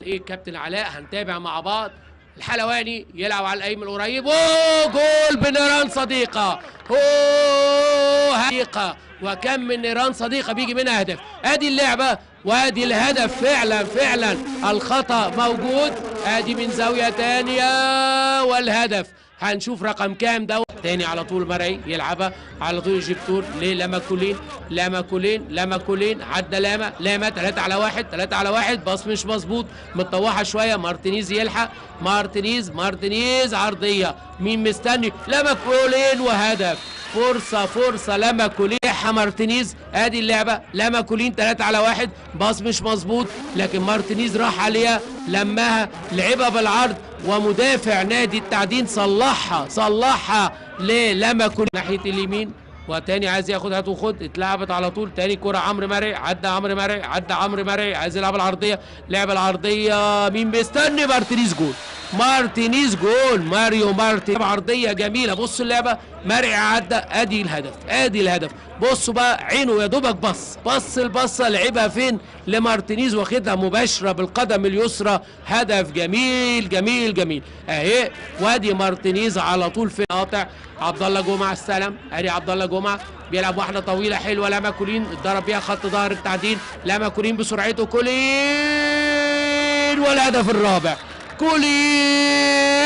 ايه كابتن علاء هنتابع مع بعض. الحلواني يلعب على الايمن القريب، اوه جول بنيران صديقه، اوه صديقه، وكم من نيران صديقه بيجي منها هدف. ادي اللعبه وادي الهدف، فعلا الخطا موجود. ادي من زاويه تانيه والهدف. هنشوف رقم كام ده تاني. على طول مرعي يلعبها على طول، يجيب طول لاماكولين عدى لاما 3 على 1 باص مش مظبوط، متطوحه شويه. مارتينيز يلحق، مارتينيز عرضيه، مين مستني؟ لاماكولين وهدف. فرصه لاماكولين، مارتينيز. ادي اللعبه لاماكولين 3 على 1، باص مش مظبوط لكن مارتينيز راح عليها لماها، لعبها بالعرض ومدافع نادي التعدين صلحها للاماكولين ناحيه اليمين. وتاني عايز ياخد هات وخد، اتلعبت على طول. تاني كرة عمرو مرعي، عدى عمرو مرعي عايز يلعب العرضيه، لعب العرضيه، مين مستني؟ مارتينيز جول. ماريو مارتينيز عرضيه جميله. بصوا اللعبه، مرعي عدى، ادي الهدف. بصوا بقى عينه يا دوبك بص البصه، لعبها فين؟ لمارتينيز، واخدها مباشره بالقدم اليسرى. هدف جميل اهي. وادي مارتينيز على طول في قاطع. عبد الله جمعه استلم، ادي عبد الله جمعه بيلعب واحده طويله حلوه، لاماكولين اتضرب بيها خط ظهر التعدين. لاماكولين بسرعته، كولين والهدف الرابع.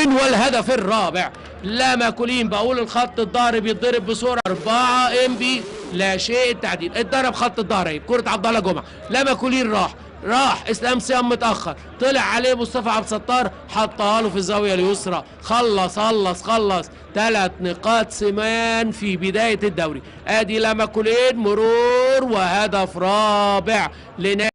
والهدف الرابع. لاماكولين، بقول الخط الظهر بيتضرب بسرعه. 4 انبي لا شيء التعديل، اتضرب خط الظهر اهي. كره عبد الله جمعه، لاماكولين راح اسلام صيام متاخر، طلع عليه مصطفى عبد الستار، حطها له في الزاويه اليسرى. خلص 3 نقاط سمان في بدايه الدوري. ادي لاماكولين، مرور وهدف رابع لنادي